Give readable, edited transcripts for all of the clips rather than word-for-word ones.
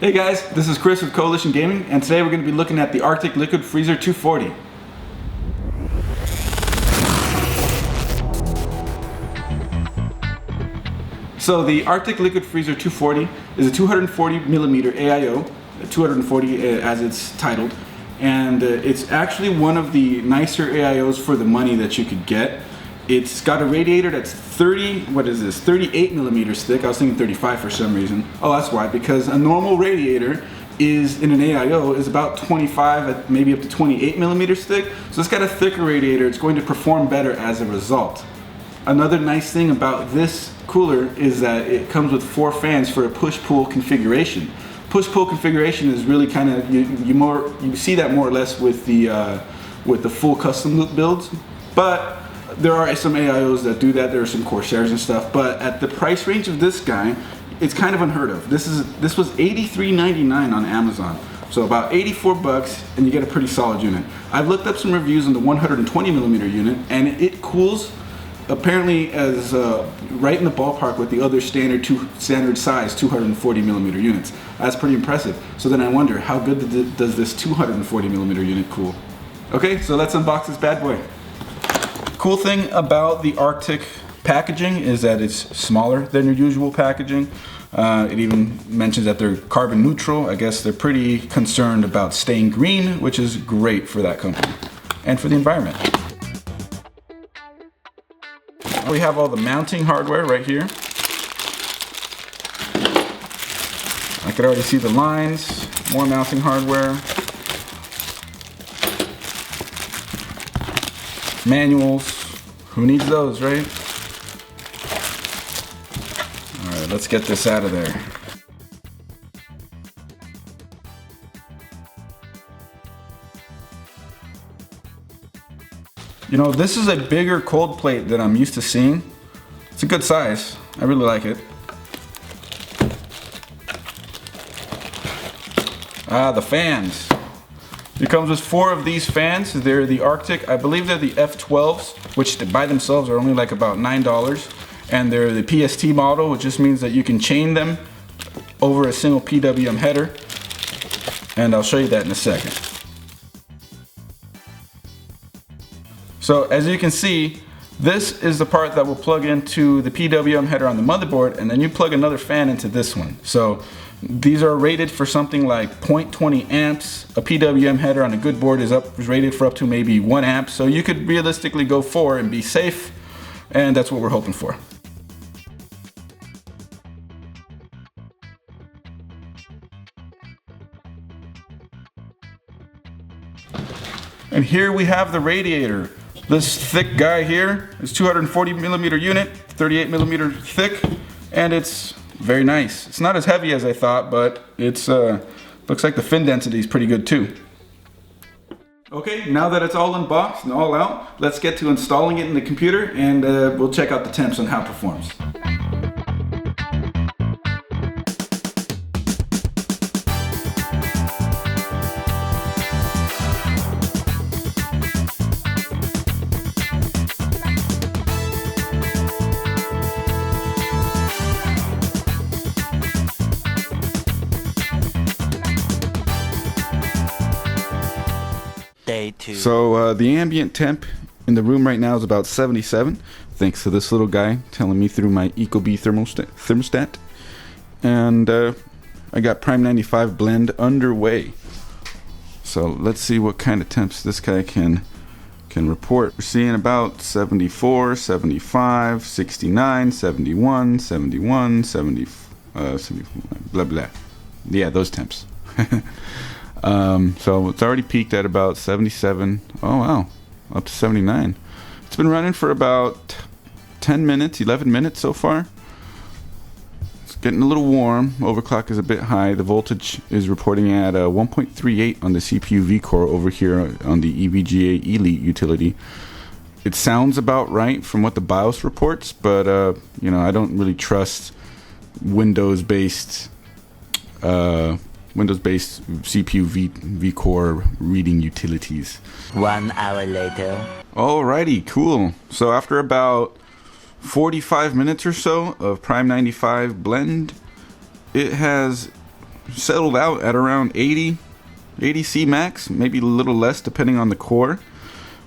Hey guys, this is Chris with Coalition Gaming, and today we're going to be looking at the Arctic Liquid Freezer 240. So the Arctic Liquid Freezer 240 is a 240 millimeter AIO, 240 as it's titled, and it's actually one of the nicer AIOs for the money that you could get. It's got a radiator that's 38 millimeters thick. I was thinking 35 for some reason. Oh, that's why, because a normal radiator is in an AIO is about 25, maybe up to 28 millimeters thick. So it's got a thicker radiator. It's going to perform better as a result. Another nice thing about this cooler is that it comes with 4 fans for a push-pull configuration. Push-pull configuration is really kind of you see that more or less with the full custom loop builds, but there are some AIOs that do that. There are some Corsairs and stuff, but at the price range of this guy, it's kind of unheard of. This was $83.99 on Amazon, so about 84 bucks, and you get a pretty solid unit. I've looked up some reviews on the 120 millimeter unit, and it cools apparently as right in the ballpark with the other standard size 240 millimeter units. That's pretty impressive. So then I wonder, how good does this 240 millimeter unit cool? Okay, so let's unbox this bad boy. Cool thing about the Arctic packaging is that it's smaller than your usual packaging. It even mentions that they're carbon neutral. I guess they're pretty concerned about staying green, which is great for that company and for the environment. We have all the mounting hardware right here. I could already see the lines, more mounting hardware. Manuals, who needs those, right? All right, let's get this out of there. You know, this is a bigger cold plate than I'm used to seeing. It's a good size. I really like it. The fans. It comes with 4 of these fans. They're the Arctic, I believe they're the F12s, which by themselves are only like about $9. And they're the PST model, which just means that you can chain them over a single PWM header. And I'll show you that in a second. So as you can see, this is the part that will plug into the PWM header on the motherboard, and then you plug another fan into this one. So these are rated for something like 0.20 amps. A PWM header on a good board is rated for up to maybe 1 amp. So you could realistically go 4 and be safe, and that's what we're hoping for. And here we have the radiator. This thick guy here is 240 millimeter unit, 38 millimeter thick, and it's very nice. It's not as heavy as I thought, but it's looks like the fin density is pretty good too. Okay, now that it's all unboxed and all out, let's get to installing it in the computer, and we'll check out the temps on how it performs. So the ambient temp in the room right now is about 77, thanks to this little guy telling me through my Ecobee thermostat. And I got Prime 95 blend underway. So let's see what kind of temps this guy can report. We're seeing about 74, 75, 69, 71, 71, 70, 70 blah blah. Yeah, those temps. So it's already peaked at about 77. Oh wow, up to 79. It's been running for about 10 minutes, 11 minutes so far. It's getting a little warm. Overclock is a bit high. The voltage is reporting at 1.38 on the CPU vCore over here on the EVGA Elite utility. It sounds about right from what the BIOS reports, but you know, I don't really trust Windows-based CPU vCore reading utilities. 1 hour later. Alrighty, cool. So after about 45 minutes or so of Prime 95 blend, it has settled out at around 80 C max, maybe a little less depending on the core,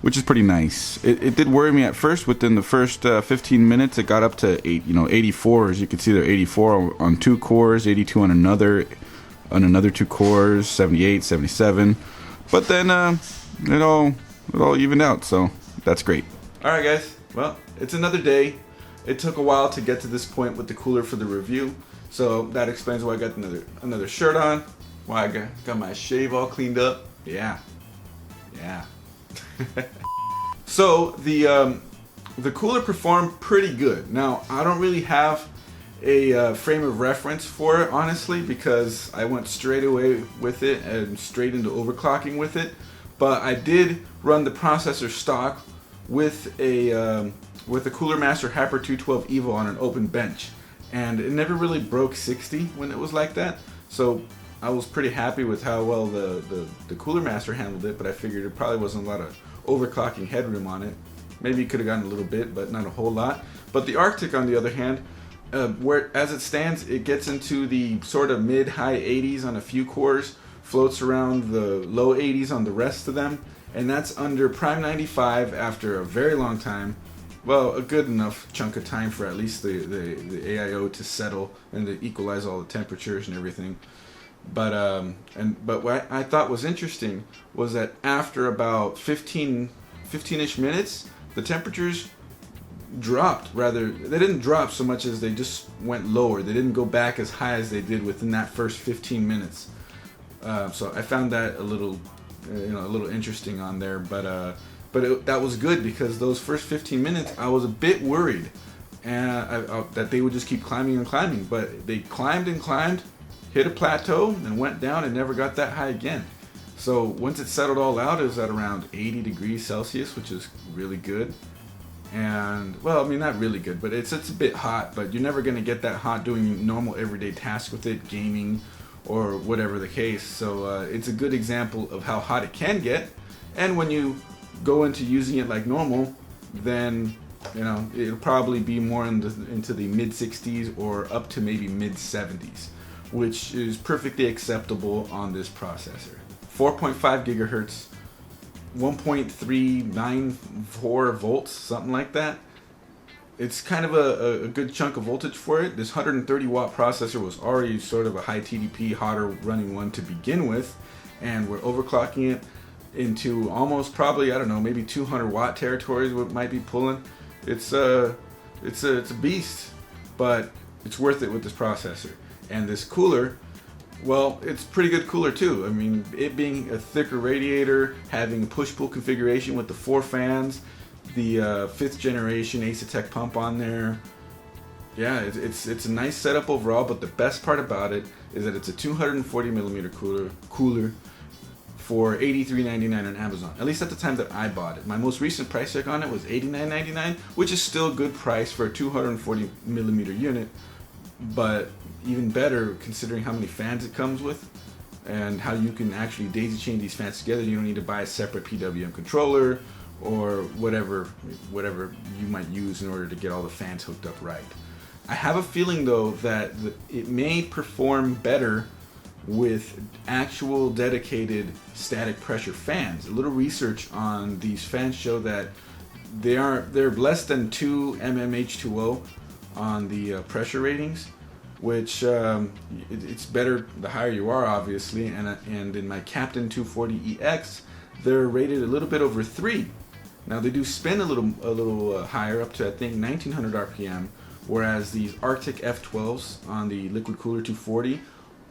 which is pretty nice. It did worry me at first. Within the first 15 minutes, it got up to 84. As you can see, there 84 on 2 cores, 82 on another 2 cores, 78, 77. But then it all evened out, so that's great. All right, guys. Well, it's another day. It took a while to get to this point with the cooler for the review, so that explains why I got another shirt on, why I got my shave all cleaned up. Yeah. So the cooler performed pretty good. Now, I don't really have a frame of reference for it, honestly, because I went straight away with it and straight into overclocking with it. But I did run the processor stock with a Cooler Master Hyper 212 Evo on an open bench, and it never really broke 60 when it was like that. So I was pretty happy with how well the Cooler Master handled it, but I figured there probably wasn't a lot of overclocking headroom on it. Maybe it could have gotten a little bit, but not a whole lot. But the Arctic, on the other hand, where as it stands, it gets into the sort of mid-high 80s on a few cores, floats around the low 80s on the rest of them, and that's under Prime 95 after a very long time. Well, a good enough chunk of time for at least the AIO to settle and to equalize all the temperatures and everything. But what I thought was interesting was that after about 15-ish minutes, the temperatures dropped. Rather, they didn't drop so much as they just went lower. They didn't go back as high as they did within that first 15 minutes. So I found that a little interesting on there. But that was good, because those first 15 minutes I was a bit worried that they would just keep climbing and climbing. But they climbed and climbed, hit a plateau, and went down and never got that high again. So once it settled all out, it was at around 80 degrees Celsius, which is really good. And, well, I mean, not really good, but it's a bit hot, but you're never going to get that hot doing normal everyday tasks with it, gaming or whatever the case. So it's a good example of how hot it can get. And when you go into using it like normal, then it'll probably be more into the mid 60s or up to maybe mid 70s, which is perfectly acceptable on this processor. 4.5 gigahertz, 1.394 volts, something like that. It's kind of a good chunk of voltage for it. This 130 watt processor was already sort of a high TDP, hotter running one to begin with, and we're overclocking it into almost probably, I don't know, maybe 200 watt territories. What might be pulling. It's a beast, but it's worth it with this processor. And this cooler, well, it's pretty good cooler too. I mean, it being a thicker radiator, having a push-pull configuration with the 4 fans, the 5th generation Asetek pump on there. Yeah, it's a nice setup overall, but the best part about it is that it's a 240 millimeter cooler for $83.99 on Amazon. At least at the time that I bought it. My most recent price check on it was $89.99, which is still a good price for a 240 millimeter unit, but even better considering how many fans it comes with and how you can actually daisy chain these fans together. You don't need to buy a separate PWM controller or whatever you might use in order to get all the fans hooked up right. I have a feeling though that it may perform better with actual dedicated static pressure fans. A little research on these fans show that they're less than 2 mmH2O on the pressure ratings, which it's better the higher you are, obviously. And in my Captain 240EX, they're rated a little bit over 3. Now they do spin a little higher, up to I think 1900 RPM, whereas these Arctic F12s on the Liquid Cooler 240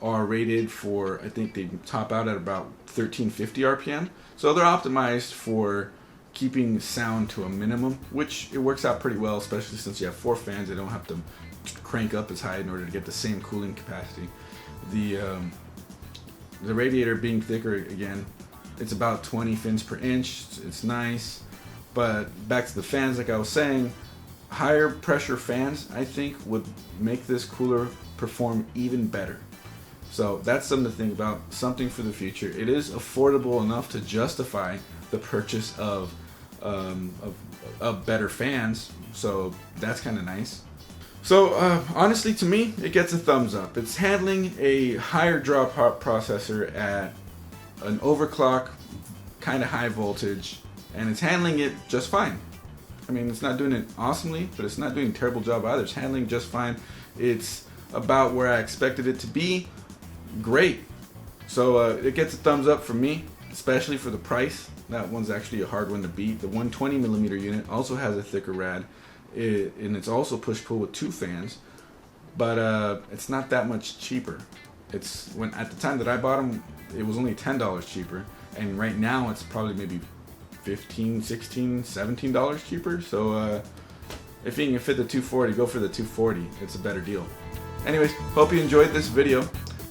are rated for, I think they top out at about 1350 RPM. So they're optimized for keeping sound to a minimum, which it works out pretty well, especially since you have 4 fans. They don't have to crank up as high in order to get the same cooling capacity. The radiator being thicker, again, it's about 20 fins per inch. It's nice. But back to the fans, like I was saying, higher pressure fans, I think, would make this cooler perform even better. So that's something to think about, something for the future. It is affordable enough to justify the purchase of better fans, so that's kind of nice. So honestly, to me, it gets a thumbs up. It's handling a higher draw processor at an overclock, kind of high voltage, and it's handling it just fine. I mean, it's not doing it awesomely, but it's not doing a terrible job either. It's handling just fine. It's about where I expected it to be. Great. So it gets a thumbs up from me, especially for the price. That one's actually a hard one to beat. The 120mm unit also has a thicker rad, and it's also push-pull with 2 fans, but it's not that much cheaper. It's when at the time that I bought them, it was only $10 cheaper, and right now it's probably maybe $15, $16, $17 cheaper. So if you can fit the 240, go for the 240. It's a better deal. Anyways, hope you enjoyed this video.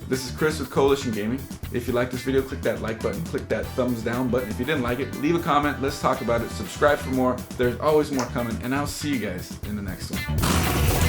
This is Chris with Coalition Gaming. If you like this video, click that like button, click that thumbs down button. If you didn't like it, leave a comment. Let's talk about it. Subscribe for more. There's always more coming, and I'll see you guys in the next one.